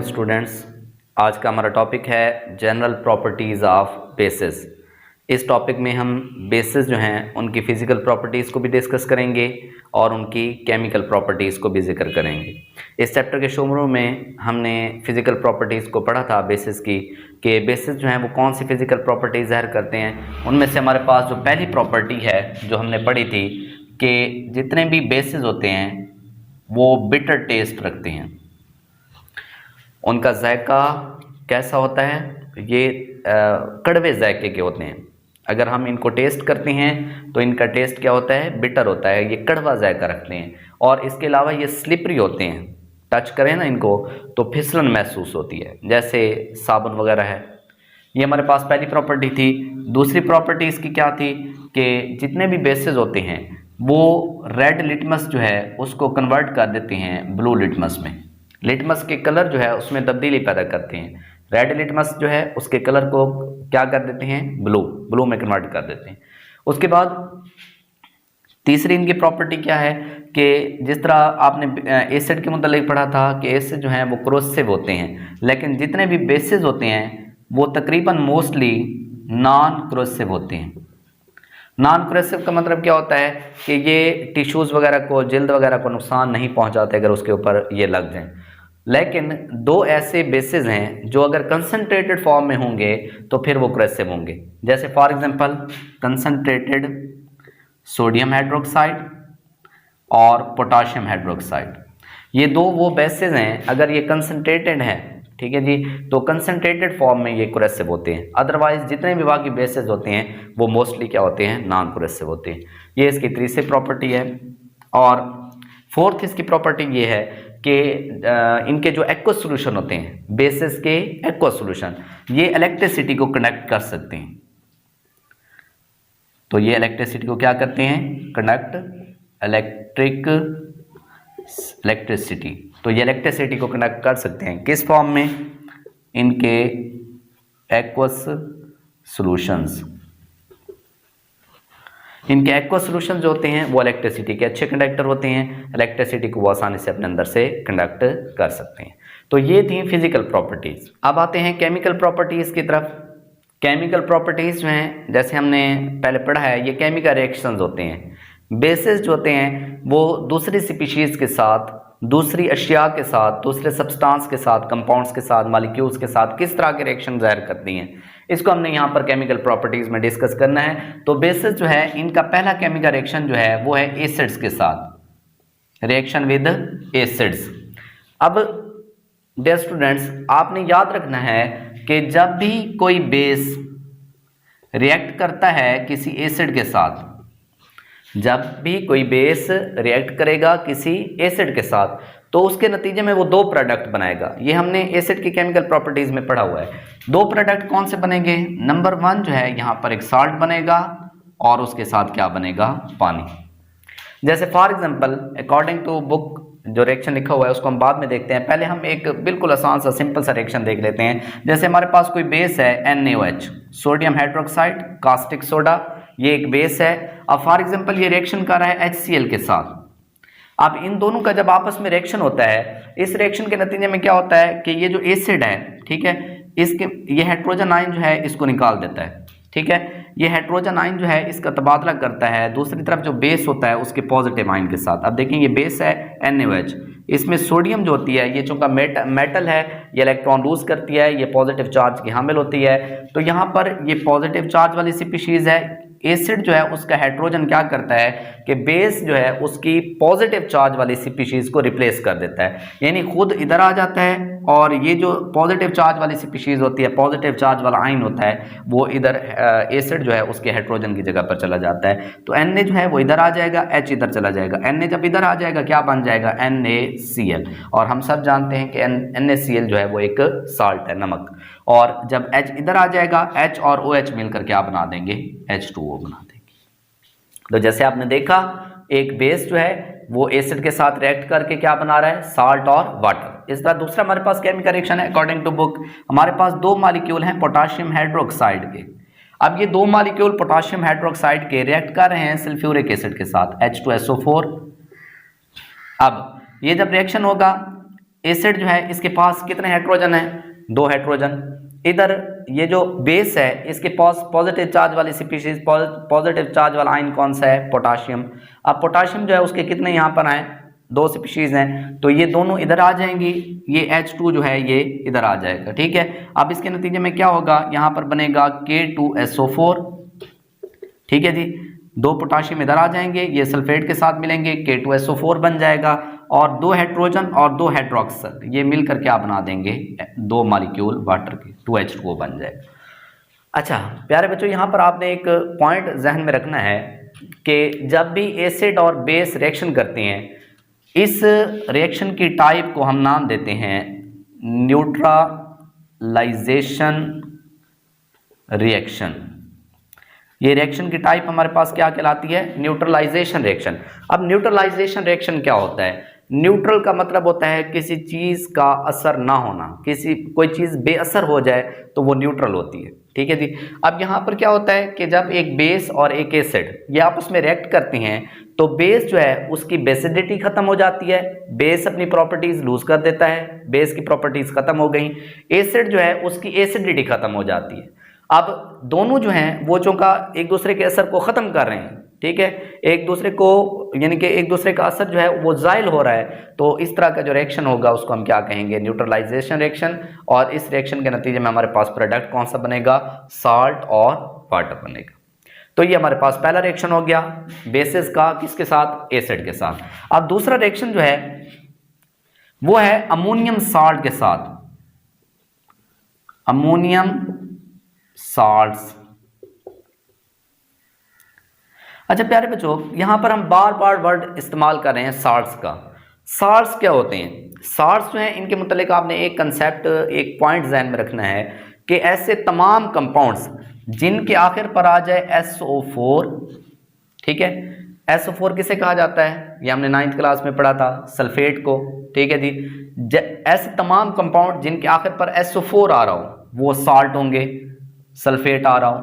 Dear students. आज का हमारा टॉपिक है जनरल प्रॉपर्टीज़ ऑफ बेसिस। इस टॉपिक में हम बेसिस जो हैं उनकी फ़िज़िकल प्रॉपर्टीज़ को भी डिस्कस करेंगे और उनकी केमिकल प्रॉपर्टीज़ को भी जिक्र करेंगे। इस चैप्टर के शुरू में हमने फ़िज़िकल प्रॉपर्टीज़ को पढ़ा था बेसिस की, कि बेसिस जो हैं वो कौन सी फ़िज़िकल प्रॉपर्टीज़ ज़ाहिर करते हैं। उनमें से हमारे पास जो पहली प्रॉपर्टी है जो हमने पढ़ी थी कि जितने भी बेसिस होते हैं वो बिटर टेस्ट रखते हैं। उनका जायका कैसा होता है? ये कड़वे जायके के होते हैं। अगर हम इनको टेस्ट करते हैं तो इनका टेस्ट क्या होता है? बिटर होता है। ये कड़वा जायका रखते हैं और इसके अलावा ये स्लिपरी होते हैं। टच करें ना इनको तो फिसलन महसूस होती है, जैसे साबुन वगैरह है। ये हमारे पास पहली प्रॉपर्टी थी। दूसरी प्रॉपर्टी इसकी क्या थी कि जितने भी बेसिस होते हैं वो रेड लिटमस जो है उसको कन्वर्ट कर देते हैं ब्लू लिटमस में। लिटमस के कलर जो है उसमें तब्दीली पैदा करते हैं। रेड लिटमस जो है उसके कलर को क्या कर देते हैं? ब्लू में कन्वर्ट कर देते हैं। उसके बाद तीसरी इनकी प्रॉपर्टी क्या है कि जिस तरह आपने एसिड के मुतालिक पढ़ा था कि एसिड जो हैं वो क्रोसिव होते हैं, लेकिन जितने भी बेसिस होते हैं वो तकरीबन मोस्टली नॉन क्रोसिव होते हैं। नॉन क्रोसिव का मतलब क्या होता है कि ये टिश्यूज़ वगैरह को, जल्द वगैरह को नुकसान नहीं पहुंचाते अगर उसके ऊपर ये लग जाएं। लेकिन दो ऐसे बेसिस हैं जो अगर कंसनट्रेटेड फॉर्म में होंगे तो फिर वो क्रोसिव होंगे। जैसे for example concentrated sodium hydroxide और पोटाशियम हाइड्रोक्साइड, ये दो वो बेसिस हैं। अगर ये कंसनट्रेटेड है, ठीक है जी, तो कंसनट्रेटेड फॉर्म में ये क्रोसिव होते हैं। अदरवाइज जितने भी बाकी बेसिस होते हैं वो मोस्टली क्या होते हैं? नॉन क्रोसिव होते हैं। ये इसकी तीसरी प्रॉपर्टी है। और फोर्थ इसकी प्रॉपर्टी ये है कि इनके जो एक्वस सॉल्यूशन होते हैं, बेसिस के एक्वस सॉल्यूशन, ये इलेक्ट्रिसिटी को कंडक्ट कर सकते हैं। तो ये इलेक्ट्रिसिटी को क्या करते हैं? Conduct electricity. तो ये इलेक्ट्रिसिटी को कंडक्ट कर सकते हैं किस फॉर्म में? इनके एक्वस सॉल्यूशंस। इनके एक्वस सॉल्यूशन जो होते हैं वो इलेक्ट्रिसिटी के अच्छे कंडक्टर होते हैं। इलेक्ट्रिसिटी को वो आसानी से अपने अंदर से कंडक्ट कर सकते हैं। तो ये थी फिजिकल प्रॉपर्टीज। अब आते हैं केमिकल प्रॉपर्टीज की तरफ। केमिकल प्रॉपर्टीज जो हैं, जैसे हमने पहले पढ़ा है, ये केमिकल रिएक्शंस होते हैं। बेसिस जो होते हैं वो दूसरी स्पीशीज के साथ, दूसरी अशिया के साथ, दूसरे सब्सटेंस के साथ, कंपाउंड्स के साथ, मॉलिक्यूल्स के साथ किस तरह के रिएक्शन जाहिर करती हैं, इसको हमने यहाँ पर केमिकल प्रॉपर्टीज में डिस्कस करना है। तो बेसिस जो है इनका पहला केमिकल रिएक्शन जो है वो है एसिड्स के साथ, रिएक्शन विद एसिड्स। अब डियर स्टूडेंट्स, आपने याद रखना है कि जब भी कोई बेस रिएक्ट करता है किसी एसिड के साथ, जब भी कोई बेस रिएक्ट करेगा किसी एसिड के साथ तो उसके नतीजे में वो दो प्रोडक्ट बनाएगा। ये हमने एसिड की केमिकल प्रॉपर्टीज में पढ़ा हुआ है। दो प्रोडक्ट कौन से बनेंगे? नंबर वन जो है यहाँ पर एक साल्ट बनेगा और उसके साथ क्या बनेगा? पानी। जैसे for example according to book जो रिएक्शन लिखा हुआ है उसको हम बाद में देखते हैं। पहले हम एक बिल्कुल आसान सा सिंपल सा रिएक्शन देख लेते हैं। जैसे हमारे पास कोई बेस है NaOH, sodium hydroxide, caustic soda, ये एक बेस है। अब फॉर एग्जांपल ये रिएक्शन कर रहा है HCl के साथ। अब इन दोनों का जब आपस में रिएक्शन होता है, इस रिएक्शन के नतीजे में क्या होता है कि ये जो एसिड है, ठीक है, इसके ये हाइड्रोजन आयन जो है इसको निकाल देता है। ठीक है, ये हाइड्रोजन आयन जो है इसका तबादला करता है दूसरी तरफ जो बेस होता है उसके पॉजिटिव आयन के साथ। अब देखें ये बेस है NaOH, इसमें सोडियम जो होती है ये चूंकि मेटल है, ये इलेक्ट्रॉन लूज करती है, ये पॉजिटिव चार्ज की हामिल होती है। तो यहाँ पर ये पॉजिटिव चार्ज वाली स्पीशीज है। एसिड जो है उसका हाइड्रोजन क्या करता है कि बेस जो है उसकी पॉजिटिव चार्ज वाली स्पीशीज को रिप्लेस कर देता है, यानी खुद इधर आ जाता है और ये जो पॉजिटिव चार्ज वाली स्पीशीज होती है, पॉजिटिव चार्ज वाला आयन होता है, वो इधर एसिड जो है उसके हाइड्रोजन की जगह पर चला जाता है। तो Na जो है वो इधर आ जाएगा, H इधर चला जाएगा। Na जब इधर आ जाएगा क्या बन जाएगा? NaCl। और हम सब जानते हैं कि NaCl जो है वो एक साल्ट है, नमक। और जब H इधर आ जाएगा, H और OH मिलकर क्या बना देंगे? H2O बना देंगे। तो जैसे आपने देखा एक बेस जो है वो एसिड के साथ रिएक्ट करके क्या बना रहा है? साल्ट और वाटर। इस तरह दूसरा हमारे पास केमिकल रिएक्शन है अकॉर्डिंग टू बुक। हमारे पास दो मॉलिक्यूल हैं पोटाशियम हाइड्रोक्साइड के। अब ये दो मॉलिक्यूल पोटाशियम हाइड्रोक्साइड के रिएक्ट कर रहे हैं सल्फ्यूरिक एसिड के साथ H2SO4। अब ये जब रिएक्शन होगा एसिड जो है इसके पास कितने हाइड्रोजन है, 2 हाइड्रोजन। इधर ये जो बेस है इसके पास पॉजिटिव चार्ज वाली स्पीशीज, पॉजिटिव चार्ज वाला आयन कौन सा है, पोटाशियम। अब पोटाशियम जो है उसके कितने यहाँ पर आए, 2 स्पीशीज हैं, तो ये दोनों इधर आ जाएंगी, ये H2 जो है ये इधर आ जाएगा, ठीक है। अब इसके नतीजे में क्या होगा, यहाँ पर बनेगा K2SO4, ठीक है जी, 2 पोटाशियम इधर आ जाएंगे, ये सल्फेट के साथ मिलेंगे, K2SO4 बन जाएगा, और 2 हाइड्रोजन और 2 हाइड्रोक्सल ये मिलकर क्या बना देंगे, 2 मॉलिक्यूल वाटर के, 2H2O बन जाएगा। अच्छा प्यारे बच्चों, यहाँ पर आपने एक पॉइंट जहन में रखना है कि जब भी एसिड और बेस रिएक्शन करते हैं, इस रिएक्शन की टाइप को हम नाम देते हैं न्यूट्रलाइजेशन रिएक्शन। ये रिएक्शन की टाइप हमारे पास क्या कहलाती है, न्यूट्रलाइजेशन रिएक्शन। अब न्यूट्रलाइजेशन रिएक्शन क्या होता है, न्यूट्रल का मतलब होता है किसी चीज़ का असर ना होना, कोई चीज़ बेअसर हो जाए तो वो न्यूट्रल होती है, ठीक है जी। अब यहाँ पर क्या होता है कि जब एक बेस और एक एसिड ये आपस में रिएक्ट करती हैं तो बेस जो है उसकी बेसिडिटी खत्म हो जाती है, बेस अपनी प्रॉपर्टीज लूज कर देता है, बेस की प्रॉपर्टीज खत्म हो गई। एसिड जो है उसकी एसिडिटी खत्म हो जाती है। अब दोनों जो हैं वो चूंकि एक दूसरे के असर को ख़त्म कर रहे हैं, ठीक है, एक दूसरे को यानी कि एक दूसरे का असर जो है वो ज़ाइल हो रहा है, तो इस तरह का जो रिएक्शन होगा उसको हम क्या कहेंगे, न्यूट्रलाइजेशन रिएक्शन। और इस रिएक्शन के नतीजे में हमारे पास प्रोडक्ट कौन सा बनेगा, साल्ट और वाटर बनेगा। तो ये हमारे पास पहला रिएक्शन हो गया बेसिस का, किसके साथ, एसिड के साथ। अब दूसरा रिएक्शन जो है वो है अमोनियम साल्ट के साथ, अमोनियम साल्ट्स। अच्छा प्यारे बच्चों, यहां पर हम बार बार वर्ड इस्तेमाल कर रहे हैं साल्ट्स का। साल्ट्स क्या होते हैं, साल्ट्स जो हैं इनके मुतालिक आपने एक कंसेप्ट, एक पॉइंट ध्यान में रखना है कि ऐसे तमाम कंपाउंड्स जिनके आखिर पर आ जाए SO4, ठीक है, SO4 किसे कहा जाता है, ये हमने 9th क्लास में पढ़ा था, सल्फेट को, ठीक है जी। ऐसे तमाम कंपाउंड जिनके आखिर पर SO4 आ रहा हो वो साल्ट होंगे, सल्फेट आ रहा हो।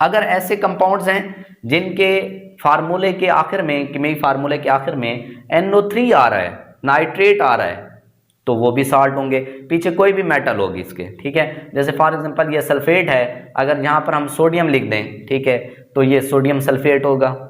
अगर ऐसे कंपाउंड्स हैं जिनके फार्मूले के आखिर में, केमिकल फार्मूले के आखिर में NO3 आ रहा है, नाइट्रेट आ रहा है, तो वो भी साल्ट होंगे। पीछे कोई भी मेटल होगी इसके, ठीक है, जैसे फॉर एग्जांपल ये सल्फेट है, अगर यहाँ पर हम सोडियम लिख दें, ठीक है, तो ये सोडियम सल्फेट होगा।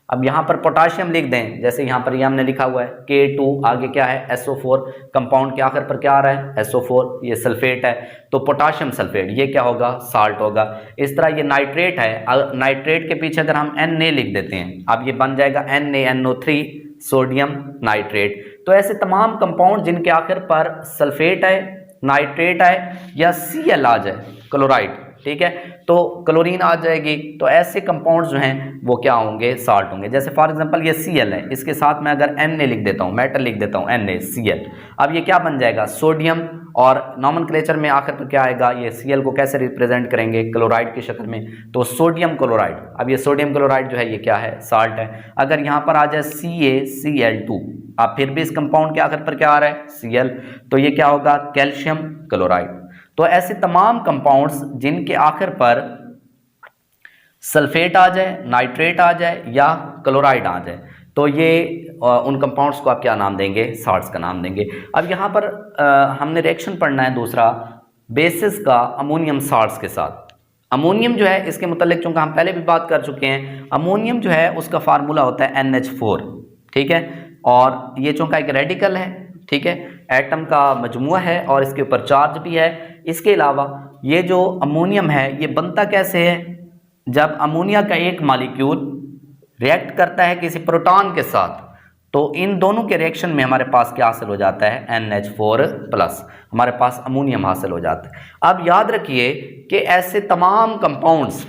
अब यहाँ पर पोटाशियम लिख दें, जैसे यहाँ पर ये हमने लिखा हुआ है K2, आगे क्या है SO4, कंपाउंड के आखिर पर क्या आ रहा है SO4, ये सल्फेट है, तो पोटाशियम सल्फेट ये क्या होगा, साल्ट होगा। इस तरह ये नाइट्रेट है, नाइट्रेट के पीछे अगर हम Na लिख देते हैं, अब ये बन जाएगा NaNO3, सोडियम नाइट्रेट। तो ऐसे तमाम कंपाउंड जिनके आखिर पर सल्फेट है, नाइट्रेट है, या Cl आ जाए, क्लोराइड, ठीक है, तो क्लोरीन आ जाएगी, तो ऐसे कंपाउंड्स जो हैं वो क्या होंगे, साल्ट होंगे। जैसे फॉर एग्जांपल ये Cl है, इसके साथ मैं अगर Na लिख देता हूँ, मेटल लिख देता हूँ NaCl, अब ये क्या बन जाएगा, सोडियम, और नॉमेनक्लेचर में आखिर पर क्या आएगा, ये Cl को कैसे रिप्रेजेंट करेंगे, क्लोराइड की शक्ल में, तो सोडियम क्लोराइड। अब ये सोडियम क्लोराइड जो है ये क्या है, साल्ट है। अगर यहाँ पर आ जाए CaCl2, अब फिर भी इस कंपाउंड के आखिर पर क्या आ रहा है, Cl, तो ये क्या होगा, कैल्शियम क्लोराइड। तो ऐसे तमाम कंपाउंड्स जिनके आखिर पर सल्फेट आ जाए, नाइट्रेट आ जाए, या क्लोराइड आ जाए, तो ये उन कंपाउंड्स को आप क्या नाम देंगे, साल्ट्स का नाम देंगे। अब यहाँ पर हमने रिएक्शन पढ़ना है दूसरा बेसिस का अमोनियम साल्ट्स के साथ। अमोनियम जो है इसके मुतालिक चूँकि हम पहले भी बात कर चुके हैं, अमोनियम जो है उसका फार्मूला होता है NH4, ठीक है, और ये चूँकि एक रेडिकल है, ठीक है, एटम का मजमुआ है और इसके ऊपर चार्ज भी है। इसके अलावा ये जो अमोनियम है ये बनता कैसे है, जब अमोनिया का एक मॉलिक्यूल रिएक्ट करता है किसी प्रोटॉन के साथ, तो इन दोनों के रिएक्शन में हमारे पास क्या हासिल हो जाता है, NH4+, हमारे पास अमोनियम हासिल हो जाता है। अब याद रखिए कि ऐसे तमाम कंपाउंड्स,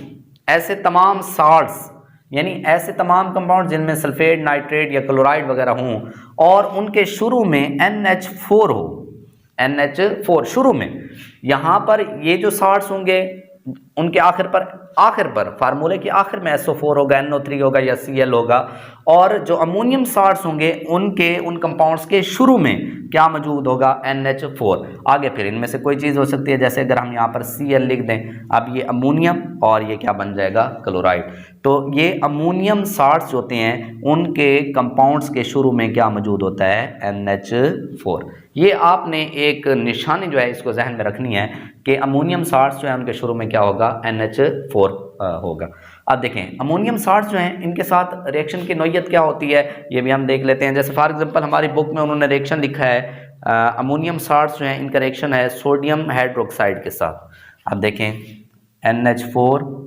ऐसे तमाम साल्ट्स, यानी ऐसे तमाम कंपाउंड जिनमें सल्फेट, नाइट्रेट या क्लोराइड वगैरह हों और उनके शुरू में NH4 हो, NH4 शुरू में, यहाँ पर ये जो साल्ट्स होंगे उनके आखिर पर फार्मूले के आखिर में SO4 होगा, NO3 होगा या Cl होगा, और जो अमोनियम साल्ट्स होंगे उन कंपाउंड्स के शुरू में क्या मौजूद होगा, NH4। आगे फिर इनमें से कोई चीज़ हो सकती है, जैसे अगर हम यहाँ पर Cl लिख दें, अब ये अमोनियम और ये क्या बन जाएगा, क्लोराइड। तो ये अमोनियम साल्ट्स होते हैं, उनके कंपाउंड्स के शुरू में क्या मौजूद होता है, NH4। ये आपने एक निशानी जो है इसको जहन में रखनी है कि अमोनियम साल्ट्स जो है उनके शुरू में क्या होगा, NH4 होगा। अब देखें अमोनियम साल्ट्स जो हैं इनके साथ रिएक्शन की नौइयत क्या होती है, ये भी हम देख लेते हैं। जैसे फॉर एग्जांपल हमारी बुक में उन्होंने रिएक्शन लिखा है, अमोनियम साल्ट्स जो हैं इनका रिएक्शन है सोडियम हाइड्रोक्साइड के साथ। अब देखें NH4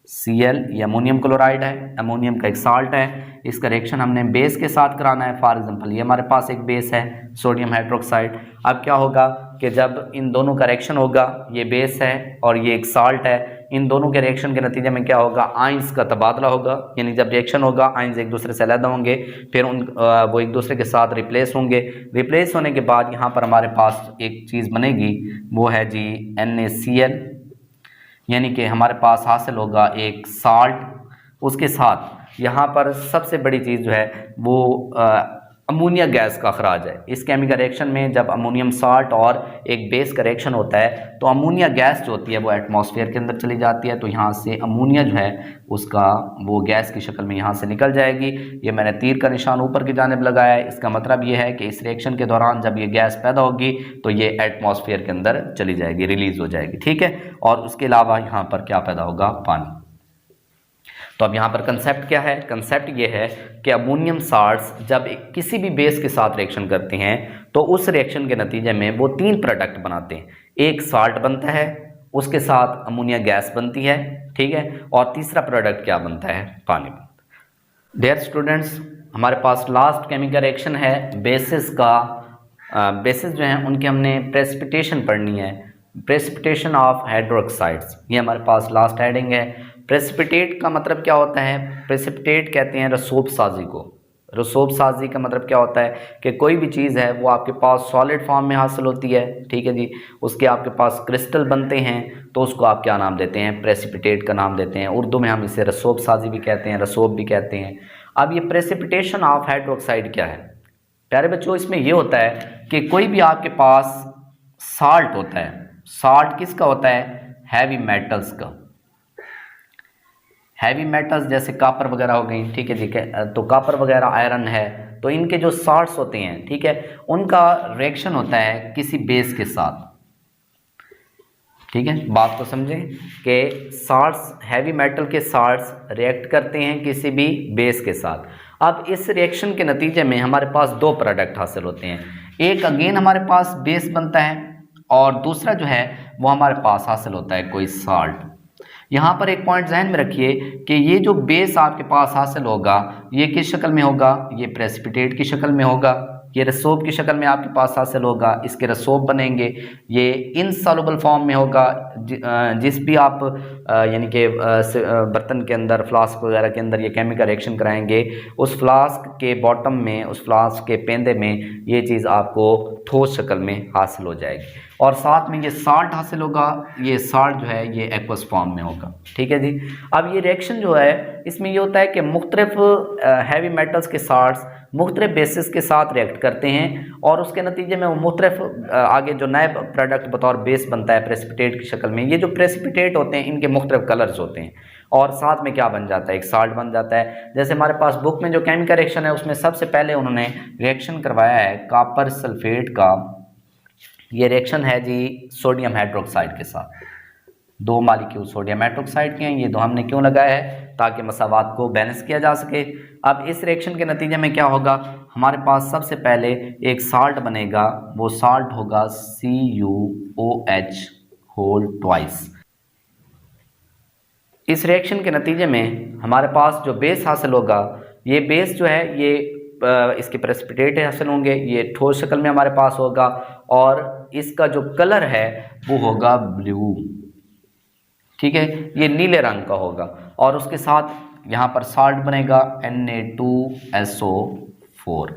Cl, ये अमोनियम क्लोराइड है, अमोनियम का एक साल्ट है, इसका रिएक्शन हमने बेस के साथ कराना है। फॉर एग्जांपल ये हमारे पास एक बेस है सोडियम हाइड्रोक्साइड। अब क्या होगा कि जब इन दोनों का रिएक्शन होगा, ये बेस है और ये एक साल्ट है, इन दोनों के रिएक्शन के नतीजे में क्या होगा, आयंस का तबादला होगा। यानी जब रिएक्शन होगा आयंस एक दूसरे से अलग होंगे, फिर वो एक दूसरे के साथ रिप्लेस होंगे। रिप्लेस होने के बाद यहाँ पर हमारे पास एक चीज़ बनेगी, वो है जी NaCl, यानी कि हमारे पास हासिल होगा एक साल्ट। उसके साथ यहाँ पर सबसे बड़ी चीज़ जो है वो अमोनिया गैस का अखराज है। इस केमिकल रिएक्शन में जब अमोनियम साल्ट और एक बेस का रिएक्शन होता है तो अमोनिया गैस जो होती है वो एटमॉस्फेयर के अंदर चली जाती है। तो यहाँ से अमोनिया जो है उसका वो गैस की शक्ल में यहाँ से निकल जाएगी। ये मैंने तीर का निशान ऊपर की जानिब लगाया है। इसका मतलब ये है कि इस रिएक्शन के दौरान जब ये गैस पैदा होगी तो ये एटमॉस्फेयर के अंदर चली जाएगी, रिलीज हो जाएगी, ठीक है। और उसके अलावा यहाँ पर क्या पैदा होगा, पानी। तो अब यहाँ पर कंसेप्ट क्या है, कंसेप्ट ये है कि अमोनियम साल्ट्स जब किसी भी बेस के साथ रिएक्शन करते हैं तो उस रिएक्शन के नतीजे में वो 3 प्रोडक्ट बनाते हैं। एक साल्ट बनता है, उसके साथ अमोनिया गैस बनती है, ठीक है, और तीसरा प्रोडक्ट क्या बनता है, पानी बनता है। डियर स्टूडेंट्स, हमारे पास लास्ट केमिकल रिएक्शन है बेसिस का। बेसिस जो हैं उनकी हमने प्रेसिपिटेशन पढ़नी है, प्रेसिपिटेशन ऑफ हाइड्रोक्साइड्स। ये हमारे पास लास्ट हेडिंग है। प्रेसिपिटेट का मतलब क्या होता है, प्रेसिपिटेट कहते हैं रसूब साजी को। रसूब साजी का मतलब क्या होता है कि कोई भी चीज़ है वो आपके पास सॉलिड फॉर्म में हासिल होती है, ठीक है जी, उसके आपके पास क्रिस्टल बनते हैं तो उसको आप क्या नाम देते हैं, प्रेसिपिटेट का नाम देते हैं। उर्दू में हम इसे रसूब साजी भी कहते हैं, रसूब भी कहते हैं। अब ये प्रेसिपिटेशन ऑफ हाइड्रोक्साइड क्या है प्यारे बच्चों, इसमें ये होता है कि कोई भी आपके पास साल्ट होता है, साल्ट किसका होता है, हैवी मेटल्स का। हैवी मेटल्स जैसे कापर वगैरह हो गई, ठीक है जी, तो कापर वगैरह आयरन है, तो इनके जो साल्ट्स होते हैं, ठीक है, उनका रिएक्शन होता है किसी बेस के साथ, ठीक है। बात को समझें कि साल्ट्स, हैवी मेटल के साल्ट्स रिएक्ट करते हैं किसी भी बेस के साथ। अब इस रिएक्शन के नतीजे में हमारे पास 2 प्रोडक्ट हासिल होते हैं। एक अगेन हमारे पास बेस बनता है और दूसरा जो है वो हमारे पास हासिल होता है कोई साल्ट। यहाँ पर एक पॉइंट ध्यान में रखिए कि ये जो बेस आपके पास हासिल होगा ये किस शक्ल में होगा, ये प्रेसिपिटेट की शक्ल में होगा, ये रसूब की शक्ल में आपके पास हासिल होगा, इसके रसूब बनेंगे, ये इनसॉल्युबल फॉर्म में होगा। जिस भी आप यानी कि बर्तन के अंदर, फ्लास्क वगैरह के अंदर ये केमिकल रिएक्शन कराएंगे, उस फ्लास्क के बॉटम में, उस फ्लास्क के पेंदे में ये चीज़ आपको ठोस शक्ल में हासिल हो जाएगी। और साथ में ये साल्ट हासिल होगा, ये साल्ट जो है ये एक्वस फॉर्म में होगा, ठीक है जी। अब ये रिएक्शन जो है इसमें ये होता है कि मुख्तलिफ हैवी मेटल्स के साल्ट्स मुख्तलिफ बेसिस के साथ रिएक्ट करते हैं और उसके नतीजे में वो मुख्तलिफ आगे जो नए प्रोडक्ट बतौर बेस बनता है प्रेसिपिटेट की शक्ल में। ये जो प्रेसिपिटेट होते हैं इनके मुख्तलिफ कलर्स होते हैं और साथ में क्या बन जाता है, एक साल्ट बन जाता है। जैसे हमारे पास बुक में जो केमिकल रिएक्शन है उसमें सबसे पहले उन्होंने रिएक्शन करवाया है कॉपर सल्फेट का। ये रिएक्शन है जी सोडियम हाइड्रोक्साइड के साथ। 2 मॉलिक्यूल सोडियम हाइड्रोक्साइड के हैं, ये 2 हमने क्यों लगाया है, ताकि मसावात को बैलेंस किया जा सके। अब इस रिएक्शन के नतीजे में क्या होगा, हमारे पास सबसे पहले एक साल्ट बनेगा, वो साल्ट होगा CuOH होल ट्वाइस। इस रिएक्शन के नतीजे में हमारे पास जो बेस हासिल होगा, ये बेस जो है ये इसके प्रेसिपिटेट हासिल होंगे, ये ठोस शक्ल में हमारे पास होगा और इसका जो कलर है वो होगा ब्लू, ठीक है, ये नीले रंग का होगा। और उसके साथ यहाँ पर साल्ट बनेगा Na2SO4,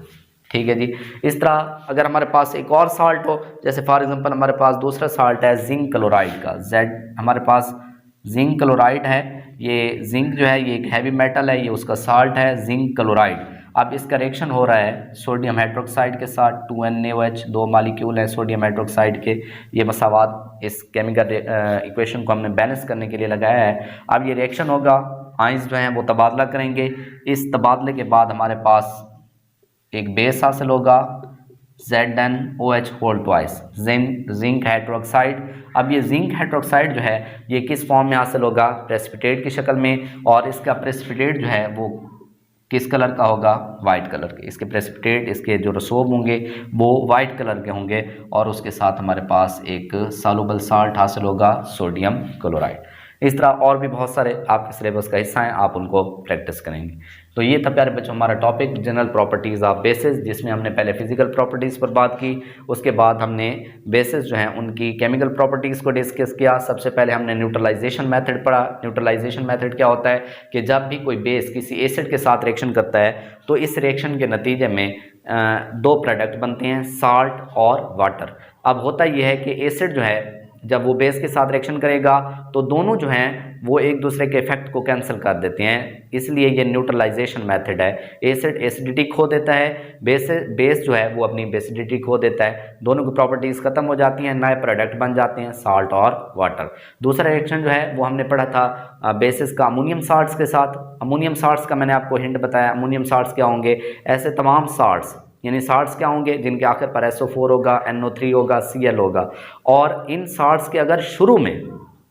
ठीक है जी। इस तरह अगर हमारे पास एक और साल्ट हो, जैसे फॉर एग्जांपल हमारे पास दूसरा साल्ट है जिंक क्लोराइड का, Z, हमारे पास जिंक क्लोराइड है। ये जिंक जो है ये एक हैवी मेटल है, ये उसका साल्ट है जिंक क्लोराइड। अब इसका रिएक्शन हो रहा है सोडियम हाइड्रोक्साइड के साथ 2NaOH, 2 मॉलिक्यूल है सोडियम हाइड्रोक्साइड के, ये मसावात इस केमिकल इक्वेशन को हमने बैलेंस करने के लिए लगाया है। अब ये रिएक्शन होगा, आयंस जो हैं वो तबादला करेंगे, इस तबादले के बाद हमारे पास एक बेस हासिल होगा ZnOH whole twice, zinc hydroxide. अब ये जिंक हाइड्रोक्साइड जो है ये किस फॉर्म में हासिल होगा, प्रेसिपिटेट की शक्ल में, और इसका प्रेसिपिटेट जो है वो किस कलर का होगा, वाइट कलर के। इसके प्रेसिपिटेट, इसके जो रसूब होंगे वो वाइट कलर के होंगे, और उसके साथ हमारे पास एक सॉल्युबल साल्ट हासिल होगा सोडियम क्लोराइड। इस तरह और भी बहुत सारे आपके सिलेबस का हिस्सा हैं, आप उनको प्रैक्टिस करेंगे। तो ये था प्यारे बच्चों हमारा topic general properties of basis, जिसमें हमने पहले फिजिकल प्रॉपर्टीज़ पर बात की, उसके बाद हमने बेसिस जो हैं उनकी केमिकल प्रॉपर्टीज़ को डिस्कस किया। सबसे पहले हमने न्यूट्रलाइजेशन मेथड पढ़ा। न्यूट्रलाइजेशन मेथड क्या होता है कि जब भी कोई बेस किसी एसिड के साथ रिएक्शन करता है तो इस रिएक्शन के नतीजे में दो प्रोडक्ट बनते हैं, साल्ट और वाटर। अब होता यह है कि एसिड जो है जब वो बेस के साथ रिएक्शन करेगा तो दोनों जो हैं वो एक दूसरे के इफेक्ट को कैंसिल कर देते हैं, इसलिए ये न्यूट्रलाइजेशन मेथड है। एसिड एसिडिटी खो देता है, बेस जो है वो अपनी बेसिडिटी खो देता है, दोनों की प्रॉपर्टीज़ खत्म हो जाती हैं, नए प्रोडक्ट बन जाते हैं साल्ट और वाटर। दूसरा रिएक्शन जो है वो हमने पढ़ा था बेसिस का अमोनियम साल्ट्स के साथ। अमोनियम साल्ट्स का मैंने आपको हिंट बताया। अमोनियम साल्ट्स क्या होंगे, ऐसे तमाम साल्ट्स, यानी साल्ट्स क्या होंगे जिनके आखिर पर SO4 होगा, NO3 होगा, Cl होगा, और इन साल्ट्स के अगर शुरू में,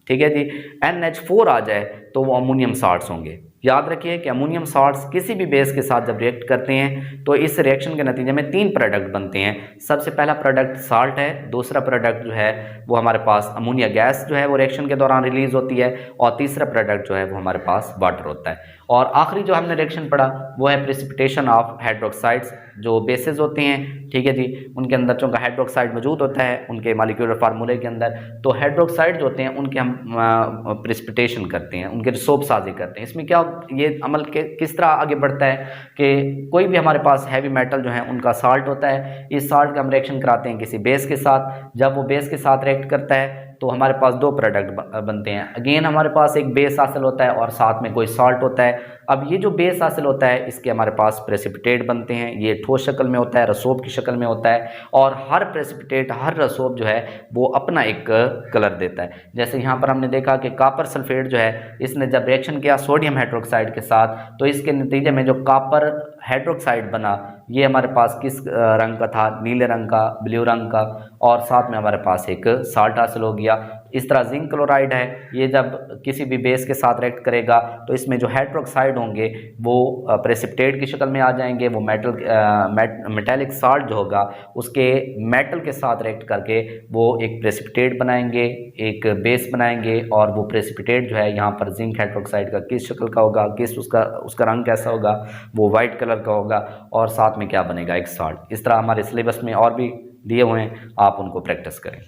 ठीक है जी, NH4 आ जाए तो वो अमोनियम साल्ट्स होंगे। याद रखिए कि अमोनियम साल्ट्स किसी भी बेस के साथ जब रिएक्ट करते हैं तो इस रिएक्शन के नतीजे में तीन प्रोडक्ट बनते हैं। सबसे पहला प्रोडक्ट साल्ट है, दूसरा प्रोडक्ट जो है वो हमारे पास अमोनिया गैस जो है वो रिएक्शन के दौरान रिलीज होती है, और तीसरा प्रोडक्ट जो है वो हमारे पास वाटर होता है। और आखिरी जो हमने रिएक्शन पढ़ा वो है प्रेसिपिटेशन ऑफ हाइड्रोक्साइड्स। जो बेसेस होते हैं, ठीक है जी, उनके अंदर चूँकि हाइड्रोक्साइड मौजूद होता है उनके मॉलिक्यूलर फार्मूले के अंदर, तो हाइड्रोक्साइड जो होते हैं उनके हम प्रेसिपिटेशन करते हैं, उनके रसूब साजी करते हैं। इसमें क्या ये अमल के किस तरह आगे बढ़ता है कि कोई भी हमारे पास हैवी मेटल जो है उनका साल्ट होता है, इस साल्ट का हम रिएक्शन कराते हैं किसी बेस के साथ। जब वो बेस के साथ रिएक्ट करता है तो हमारे पास दो प्रोडक्ट बनते हैं। अगेन हमारे पास एक बेस हासिल होता है और साथ में कोई साल्ट होता है। अब ये जो बेस हासिल होता है इसके हमारे पास प्रेसिपिटेट बनते हैं, ये ठोस शक्ल में होता है, रसूब की शक्ल में होता है, और हर प्रेसिपिटेट, हर रसूब जो है वो अपना एक कलर देता है। जैसे यहाँ पर हमने देखा कि कॉपर सल्फेट जो है इसने जब रिएक्शन किया सोडियम हाइड्रोक्साइड के साथ तो इसके नतीजे में जो कॉपर हाइड्रोक्साइड बना ये हमारे पास किस रंग का था, नीले रंग का, ब्लू रंग का, और साथ में हमारे पास एक साल्ट हासिल हो गया। इस तरह जिंक क्लोराइड है, ये जब किसी भी बेस के साथ रिएक्ट करेगा तो इसमें जो हाइड्रोक्साइड होंगे वो प्रेसिपिटेट की शक्ल में आ जाएंगे, वो मेटेलिक साल्ट जो होगा उसके मेटल के साथ रिएक्ट करके वो एक प्रेसिपिटेट बनाएंगे, एक बेस बनाएंगे, और वो प्रेसिपिटेट जो है यहाँ पर जिंक हाइड्रोक्साइड का किस शक्ल का होगा, किस उसका रंग कैसा होगा, वो वाइट कलर का होगा, और साथ में क्या बनेगा, एक साल्ट। इस तरह हमारे सिलेबस में और भी दिए हुए हैं, आप उनको प्रैक्टिस करें।